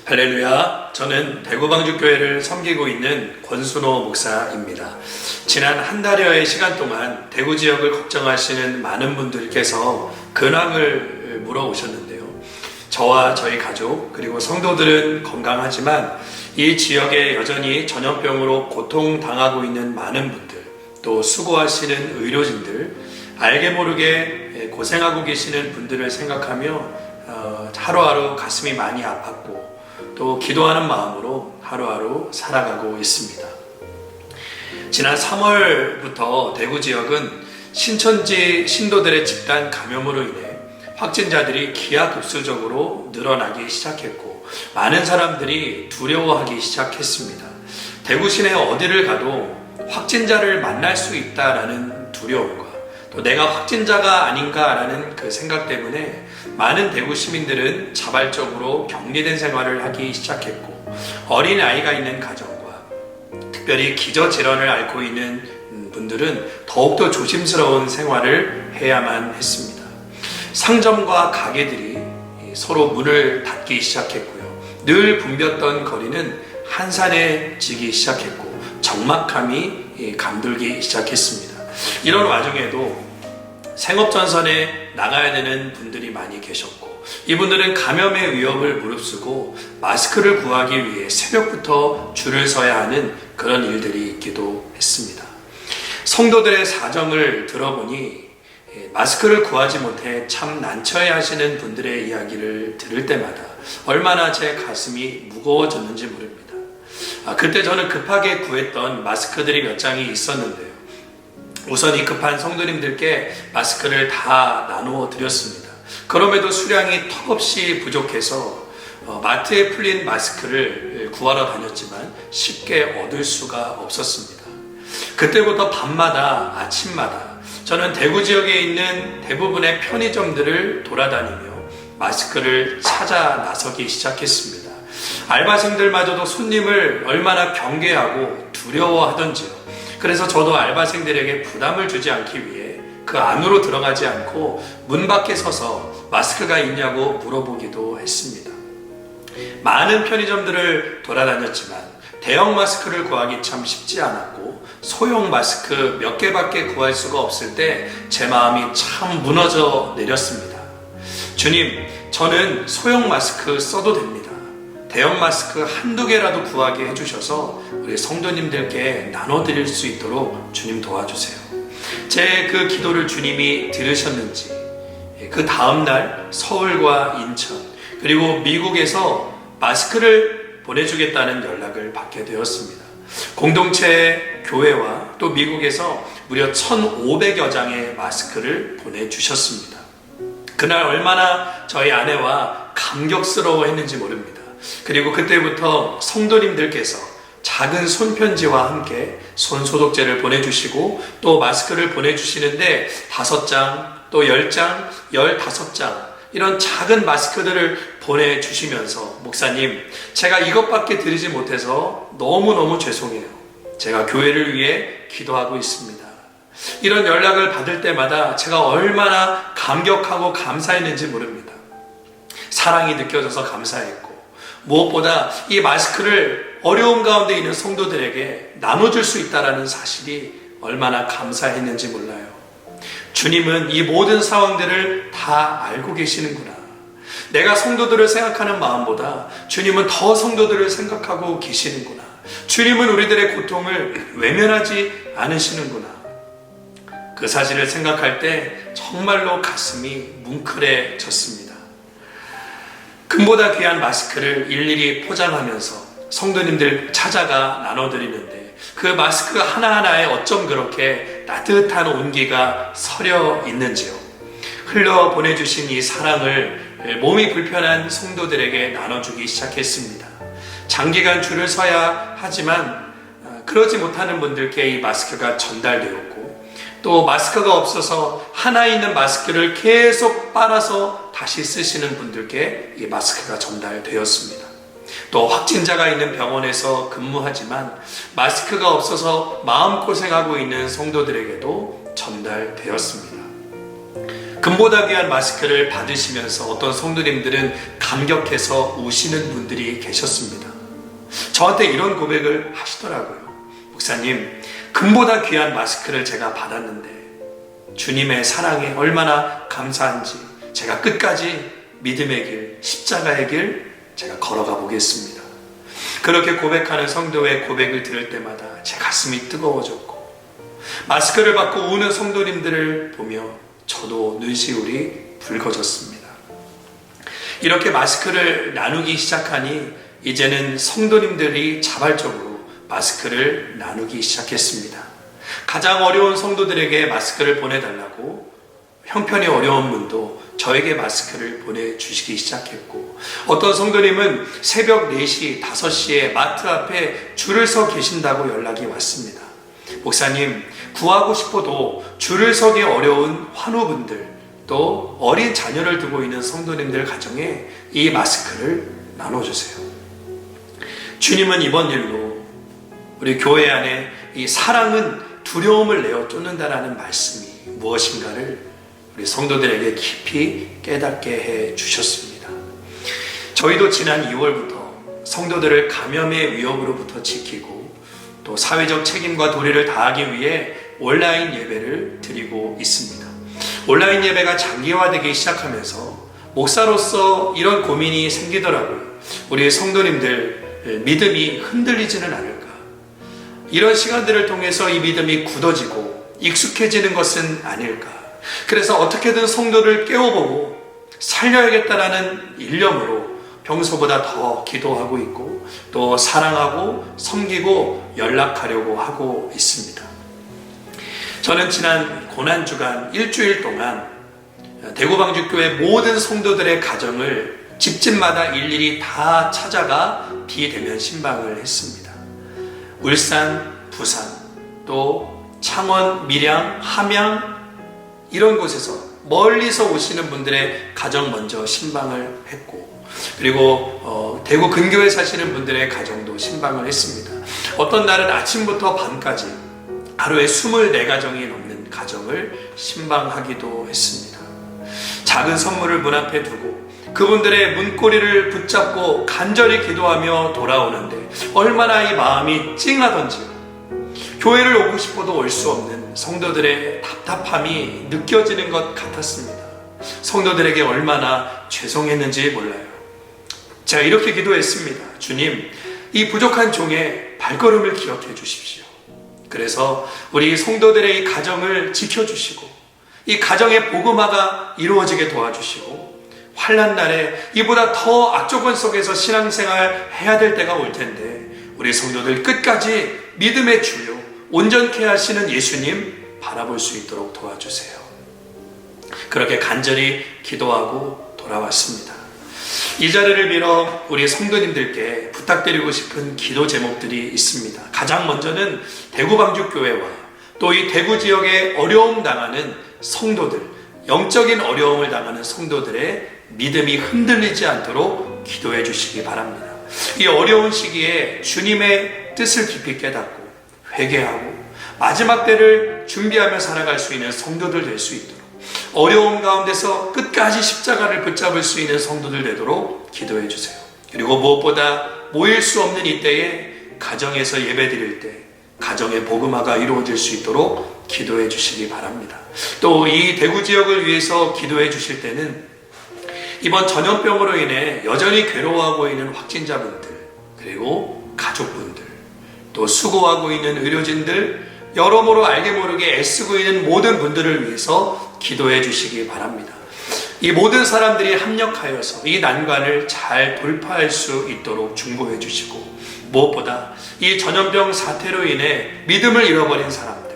할렐루야. 저는 대구방주교회를 섬기고 있는 권순호 목사입니다. 지난 한 달여의 시간 동안 대구 지역을 걱정하시는 많은 분들께서 근황을 물어오셨는데요. 저와 저희 가족 그리고 성도들은 건강하지만 이 지역에 여전히 전염병으로 고통당하고 있는 많은 분들, 또 수고하시는 의료진들, 알게 모르게 고생하고 계시는 분들을 생각하며 하루하루 가슴이 많이 아팠고 또 기도하는 마음으로 하루하루 살아가고 있습니다. 지난 3월부터 대구 지역은 신천지 신도들의 집단 감염으로 인해 확진자들이 기하급수적으로 늘어나기 시작했고 많은 사람들이 두려워하기 시작했습니다. 대구 시내 어디를 가도 확진자를 만날 수 있다라는 두려움과 또 내가 확진자가 아닌가라는 그 생각 때문에 많은 대구 시민들은 자발적으로 격리된 생활을 하기 시작했고 어린 아이가 있는 가정과 특별히 기저질환을 앓고 있는 분들은 더욱더 조심스러운 생활을 해야만 했습니다. 상점과 가게들이 서로 문을 닫기 시작했고요. 늘 붐볐던 거리는 한산해지기 시작했고 적막함이 감돌기 시작했습니다. 이런 와중에도 생업전선에 나가야 되는 분들이 많이 계셨고 이분들은 감염의 위협을 무릅쓰고 마스크를 구하기 위해 새벽부터 줄을 서야 하는 그런 일들이 있기도 했습니다. 성도들의 사정을 들어보니 마스크를 구하지 못해 참 난처해 하시는 분들의 이야기를 들을 때마다 얼마나 제 가슴이 무거워졌는지 모릅니다. 그때 저는 급하게 구했던 마스크들이 몇 장이 있었는데요. 우선 이 급한 성도님들께 마스크를 다 나누어 드렸습니다. 그럼에도 수량이 턱없이 부족해서 마트에 풀린 마스크를 구하러 다녔지만 쉽게 얻을 수가 없었습니다. 그때부터 밤마다 아침마다 저는 대구 지역에 있는 대부분의 편의점들을 돌아다니며 마스크를 찾아 나서기 시작했습니다. 알바생들마저도 손님을 얼마나 경계하고 두려워하던지요. 그래서 저도 알바생들에게 부담을 주지 않기 위해 그 안으로 들어가지 않고 문 밖에 서서 마스크가 있냐고 물어보기도 했습니다. 많은 편의점들을 돌아다녔지만 대형 마스크를 구하기 참 쉽지 않았고 소형 마스크 몇 개밖에 구할 수가 없을 때 제 마음이 참 무너져 내렸습니다. 주님, 저는 소형 마스크 써도 됩니다. 대형 마스크 한두 개라도 구하게 해주셔서 우리 성도님들께 나눠드릴 수 있도록 주님 도와주세요. 제 그 기도를 주님이 들으셨는지 그 다음날 서울과 인천 그리고 미국에서 마스크를 보내주겠다는 연락을 받게 되었습니다. 공동체 교회와 또 미국에서 무려 1,500여 장의 마스크를 보내주셨습니다. 그날 얼마나 저희 아내와 감격스러워 했는지 모릅니다. 그리고 그때부터 성도님들께서 작은 손편지와 함께 손소독제를 보내주시고 또 마스크를 보내주시는데 5장, 또 10장, 15장 이런 작은 마스크들을 보내주시면서 목사님, 제가 이것밖에 드리지 못해서 너무너무 죄송해요. 제가 교회를 위해 기도하고 있습니다. 이런 연락을 받을 때마다 제가 얼마나 감격하고 감사했는지 모릅니다. 사랑이 느껴져서 감사했고 무엇보다 이 마스크를 어려움 가운데 있는 성도들에게 나눠줄 수 있다는 사실이 얼마나 감사했는지 몰라요. 주님은 이 모든 상황들을 다 알고 계시는구나. 내가 성도들을 생각하는 마음보다 주님은 더 성도들을 생각하고 계시는구나. 주님은 우리들의 고통을 외면하지 않으시는구나. 그 사실을 생각할 때 정말로 가슴이 뭉클해졌습니다. 금보다 귀한 마스크를 일일이 포장하면서 성도님들 찾아가 나눠드리는데 그 마스크 하나하나에 어쩜 그렇게 따뜻한 온기가 서려 있는지요. 흘러 보내주신 이 사랑을 몸이 불편한 성도들에게 나눠주기 시작했습니다. 장기간 줄을 서야 하지만 그러지 못하는 분들께 이 마스크가 전달되었고 또 마스크가 없어서 하나 있는 마스크를 계속 빨아서 다시 쓰시는 분들께 이 마스크가 전달되었습니다. 또 확진자가 있는 병원에서 근무하지만 마스크가 없어서 마음고생하고 있는 성도들에게도 전달되었습니다. 금보다 귀한 마스크를 받으시면서 어떤 성도님들은 감격해서 우시는 분들이 계셨습니다. 저한테 이런 고백을 하시더라고요. 목사님, 금보다 귀한 마스크를 제가 받았는데 주님의 사랑에 얼마나 감사한지 제가 끝까지 믿음의 길, 십자가의 길 제가 걸어가 보겠습니다. 그렇게 고백하는 성도의 고백을 들을 때마다 제 가슴이 뜨거워졌고, 마스크를 받고 우는 성도님들을 보며 저도 눈시울이 붉어졌습니다. 이렇게 마스크를 나누기 시작하니 이제는 성도님들이 자발적으로 마스크를 나누기 시작했습니다. 가장 어려운 성도들에게 마스크를 보내달라고 형편이 어려운 분도 저에게 마스크를 보내주시기 시작했고, 어떤 성도님은 새벽 4시, 5시에 마트 앞에 줄을 서 계신다고 연락이 왔습니다. 목사님, 구하고 싶어도 줄을 서기 어려운 환우분들, 또 어린 자녀를 두고 있는 성도님들 가정에 이 마스크를 나눠주세요. 주님은 이번 일로 우리 교회 안에 이 사랑은 두려움을 내어 쫓는다라는 말씀이 무엇인가를 우리 성도들에게 깊이 깨닫게 해 주셨습니다. 저희도 지난 2월부터 성도들을 감염의 위협으로부터 지키고 또 사회적 책임과 도리를 다하기 위해 온라인 예배를 드리고 있습니다. 온라인 예배가 장기화되기 시작하면서 목사로서 이런 고민이 생기더라고요. 우리 성도님들 믿음이 흔들리지는 않을까? 이런 시간들을 통해서 이 믿음이 굳어지고 익숙해지는 것은 아닐까? 그래서 어떻게든 성도를 깨워보고 살려야겠다라는 일념으로 평소보다 더 기도하고 있고, 또 사랑하고 섬기고 연락하려고 하고 있습니다. 저는 지난 고난주간 일주일 동안 대구방주교회 모든 성도들의 가정을 집집마다 일일이 다 찾아가 비대면 신방을 했습니다. 울산, 부산, 또 창원, 밀양, 함양 이런 곳에서 멀리서 오시는 분들의 가정 먼저 신방을 했고, 그리고 대구 근교에 사시는 분들의 가정도 신방을 했습니다. 어떤 날은 아침부터 밤까지 하루에 24가정이 넘는 가정을 신방하기도 했습니다. 작은 선물을 문 앞에 두고 그분들의 문고리를 붙잡고 간절히 기도하며 돌아오는데 얼마나 이 마음이 찡하던지요. 교회를 오고 싶어도 올 수 없는 성도들의 답답함이 느껴지는 것 같았습니다. 성도들에게 얼마나 죄송했는지 몰라요. 제가 이렇게 기도했습니다. 주님, 이 부족한 종의 발걸음을 기억해 주십시오. 그래서 우리 성도들의 이 가정을 지켜주시고 이 가정의 복음화가 이루어지게 도와주시고, 환난 날에 이보다 더 악조건 속에서 신앙생활 해야 될 때가 올 텐데 우리 성도들 끝까지 믿음의 주요 온전케 하시는 예수님 바라볼 수 있도록 도와주세요. 그렇게 간절히 기도하고 돌아왔습니다. 이 자리를 빌어 우리 성도님들께 부탁드리고 싶은 기도 제목들이 있습니다. 가장 먼저는 대구방주교회와 또 이 대구 지역에 어려움 당하는 성도들, 영적인 어려움을 당하는 성도들의 믿음이 흔들리지 않도록 기도해 주시기 바랍니다. 이 어려운 시기에 주님의 뜻을 깊이 깨닫고 회개하고 마지막 때를 준비하며 살아갈 수 있는 성도들 될 수 있도록, 어려움 가운데서 끝까지 십자가를 붙잡을 수 있는 성도들 되도록 기도해 주세요. 그리고 무엇보다 모일 수 없는 이때에 가정에서 예배 드릴 때 가정의 복음화가 이루어질 수 있도록 기도해 주시기 바랍니다. 또 이 대구 지역을 위해서 기도해 주실 때는 이번 전염병으로 인해 여전히 괴로워하고 있는 확진자분들, 그리고 가족분들, 또 수고하고 있는 의료진들, 여러모로 알게 모르게 애쓰고 있는 모든 분들을 위해서 기도해 주시기 바랍니다. 이 모든 사람들이 합력하여서 이 난관을 잘 돌파할 수 있도록 중보해 주시고, 무엇보다 이 전염병 사태로 인해 믿음을 잃어버린 사람들,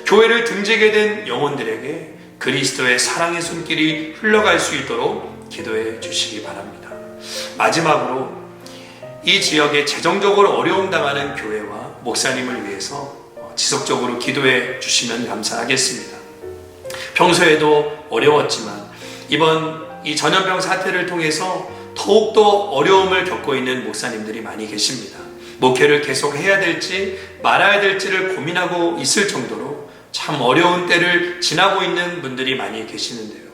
교회를 등지게 된 영혼들에게 그리스도의 사랑의 손길이 흘러갈 수 있도록 기도해 주시기 바랍니다. 마지막으로 이 지역에 재정적으로 어려움 당하는 교회와 목사님을 위해서 지속적으로 기도해 주시면 감사하겠습니다. 평소에도 어려웠지만 이번 이 전염병 사태를 통해서 더욱더 어려움을 겪고 있는 목사님들이 많이 계십니다. 목회를 계속 해야 될지 말아야 될지를 고민하고 있을 정도로 참 어려운 때를 지나고 있는 분들이 많이 계시는데요.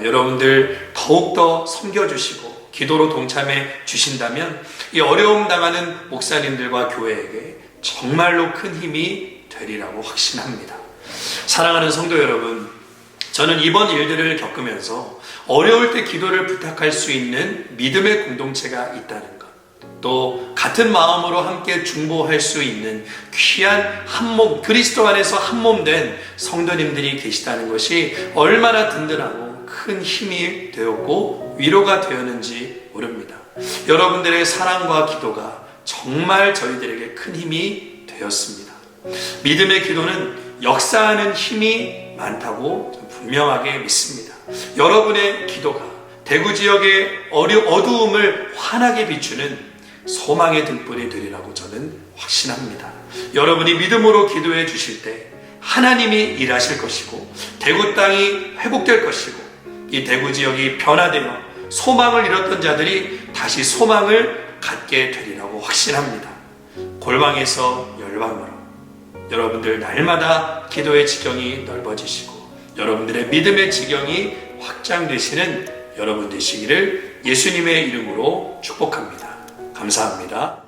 여러분들 더욱더 섬겨주시고 기도로 동참해 주신다면 이 어려움 당하는 목사님들과 교회에게 정말로 큰 힘이 되리라고 확신합니다. 사랑하는 성도 여러분, 저는 이번 일들을 겪으면서 어려울 때 기도를 부탁할 수 있는 믿음의 공동체가 있다는 것, 또 같은 마음으로 함께 중보할 수 있는 귀한 한몸, 그리스도 안에서 한몸된 성도님들이 계시다는 것이 얼마나 든든하고 큰 힘이 되었고 위로가 되었는지 모릅니다. 여러분들의 사랑과 기도가 정말 저희들에게 큰 힘이 되었습니다. 믿음의 기도는 역사하는 힘이 많다고 분명하게 믿습니다. 여러분의 기도가 대구 지역의 어두움을 환하게 비추는 소망의 등불이 되리라고 저는 확신합니다. 여러분이 믿음으로 기도해 주실 때 하나님이 일하실 것이고 대구 땅이 회복될 것이고 이 대구 지역이 변화되어 소망을 잃었던 자들이 다시 소망을 갖게 되리라고 확신합니다. 골방에서 열방으로 여러분들 날마다 기도의 지경이 넓어지시고 여러분들의 믿음의 지경이 확장되시는 여러분 되시기를 예수님의 이름으로 축복합니다. 감사합니다.